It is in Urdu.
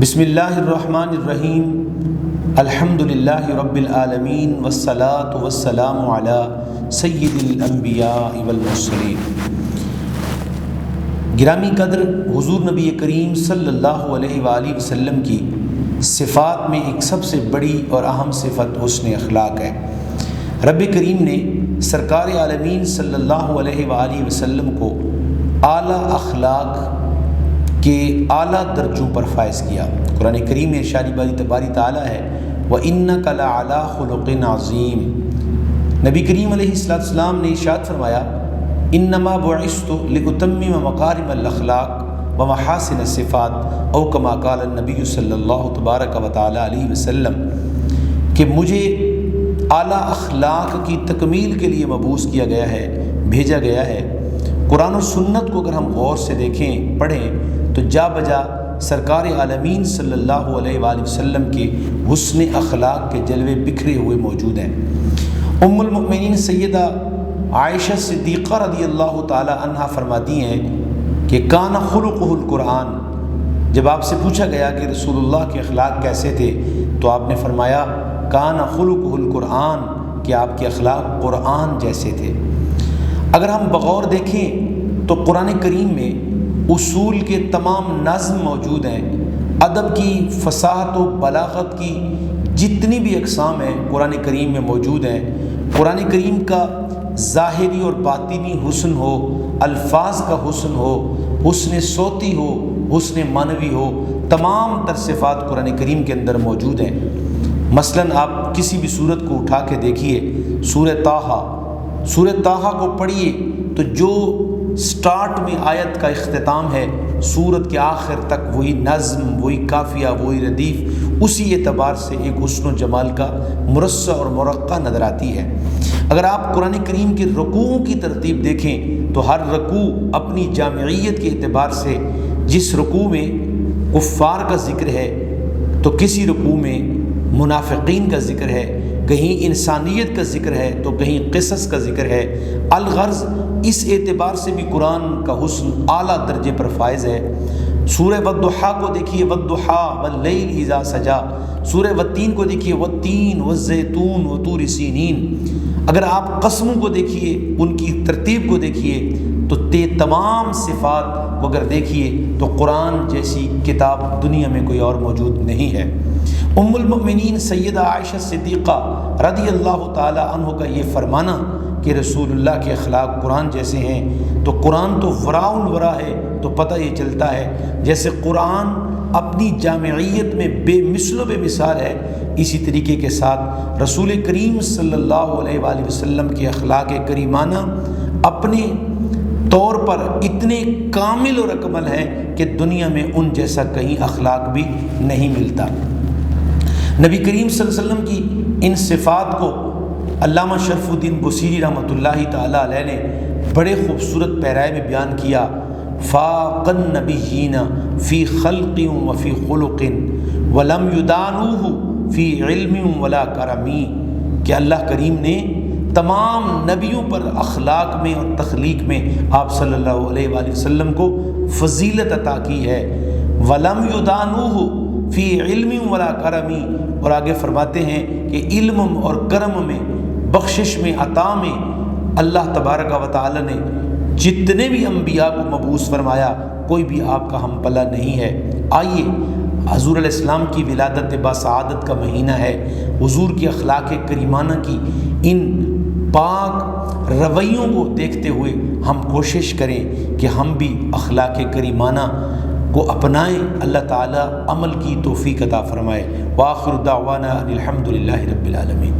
بسم اللہ الرحمن الرحیم الحمدللہ رب العالمین والصلاة والسلام علی سید الانبیاء والمرسلین۔ گرامی قدر حضور نبی کریم صلی اللہ علیہ وآلہ وسلم کی صفات میں ایک سب سے بڑی اور اہم صفت حسن اخلاق ہے۔ رب کریم نے سرکار عالمین صلی اللہ علیہ وآلہ وسلم کو اعلیٰ اخلاق کے اعلیٰ درجوں پر فائز کیا۔ قرآن کریم میں ارشاد باری تعالیٰ ہے وَإِنَّكَ لَعَلَىٰ خُلُقٍ عَظِيمٍ۔ نبی کریم علیہ السلام نے ارشاد فرمایا انما بعثت لأتمم مکارم الاخلاق ومحاسن الصفات او کما قال النبی صلی اللہ تبارک و تعالی علیہ وسلم، کہ مجھے اعلیٰ اخلاق کی تکمیل کے لیے مبعوث کیا گیا ہے، بھیجا گیا ہے۔ قرآن و سنت کو اگر ہم غور سے دیکھیں، پڑھیں، تو جا بجا سرکار عالمین صلی اللہ علیہ وآلہ وسلم کے حسن اخلاق کے جلوے بکھرے ہوئے موجود ہیں۔ ام المؤمنین سیدہ عائشہ صدیقہ رضی اللہ تعالی عنہا فرماتی ہیں کہ کان خلقہ القرآن۔ جب آپ سے پوچھا گیا کہ رسول اللہ کے اخلاق کیسے تھے تو آپ نے فرمایا کان خلقہ القرآن، کہ آپ کے اخلاق قرآن جیسے تھے۔ اگر ہم بغور دیکھیں تو قرآن کریم میں اصول کے تمام نظم موجود ہیں، ادب کی فصاحت و بلاغت کی جتنی بھی اقسام ہیں قرآن کریم میں موجود ہیں۔ قرآن کریم کا ظاہری اور باطنی حسن ہو، الفاظ کا حسن ہو، حسن صوتی ہو، حسن معنوی ہو، تمام تر صفات قرآن کریم کے اندر موجود ہیں۔ مثلاً آپ کسی بھی سورت کو اٹھا کے دیکھیے، سورہ طٰہٰ کو پڑھیے تو جو سٹارٹ میں آیت کا اختتام ہے، سورت کے آخر تک وہی نظم، وہی قافیہ، وہی ردیف، اسی اعتبار سے ایک حسن و جمال کا مرصع اور مرقع نظر آتی ہے۔ اگر آپ قرآن کریم کے رکوعوں کی ترتیب دیکھیں تو ہر رکوع اپنی جامعیت کے اعتبار سے، جس رکوع میں کفار کا ذکر ہے تو کسی رکوع میں منافقین کا ذکر ہے، کہیں انسانیت کا ذکر ہے تو کہیں قصص کا ذکر ہے۔ الغرض اس اعتبار سے بھی قرآن کا حسن اعلیٰ درجے پر فائز ہے۔ سورہ والضحیٰ کو دیکھیے، والضحیٰ واللیل اذا سجا۔ سورہ والتین کو دیکھیے، والتین والزیتون وطور سینین۔ اگر آپ قسموں کو دیکھیے، ان کی ترتیب کو دیکھیے تو تمام صفات کو اگر دیکھیے تو قرآن جیسی کتاب دنیا میں کوئی اور موجود نہیں ہے۔ ام المؤمنین سیدہ عائشہ صدیقہ رضی اللہ تعالی عنہ کا یہ فرمانا کہ رسول اللہ کے اخلاق قرآن جیسے ہیں، تو قرآن تو وراء الورا ہے، تو پتہ یہ چلتا ہے جیسے قرآن اپنی جامعیت میں بے مثل و بے مثال ہے، اسی طریقے کے ساتھ رسول کریم صلی اللہ علیہ وآلہ وسلم کے اخلاق کریمانہ اپنے طور پر اتنے کامل اور اکمل ہیں کہ دنیا میں ان جیسا کہیں اخلاق بھی نہیں ملتا۔ نبی کریم صلی اللہ علیہ وسلم کی ان صفات کو علامہ شرف الدین بصیری رحمۃ اللہ تعالی علیہ نے بڑے خوبصورت پیرائے میں بیان کیا، فاق النبیین فی خلق وفی خلق ولم یدانوہ فی علم ولا کرمی، کہ اللہ کریم نے تمام نبیوں پر اخلاق میں اور تخلیق میں آپ صلی اللہ علیہ وآلہ وسلم کو فضیلت عطا کی ہے۔ ولم یدانوہ فی علم ولا کرمی، اور آگے فرماتے ہیں کہ علم اور کرم میں، بخشش میں، عطا میں اللہ تبارک و تعالی نے جتنے بھی انبیاء کو مبعوث فرمایا، کوئی بھی آپ کا ہم پلہ نہیں ہے۔ آئیے، حضور علیہ السلام کی ولادت باسعادت کا مہینہ ہے، حضور کی اخلاق کریمانہ کی ان پاک رویوں کو دیکھتے ہوئے ہم کوشش کریں کہ ہم بھی اخلاق کریمانہ کو اپنائیں، اللہ تعالی عمل کی توفیق عطا فرمائے۔ وآخر دعوانا الحمدللہ رب العالمین۔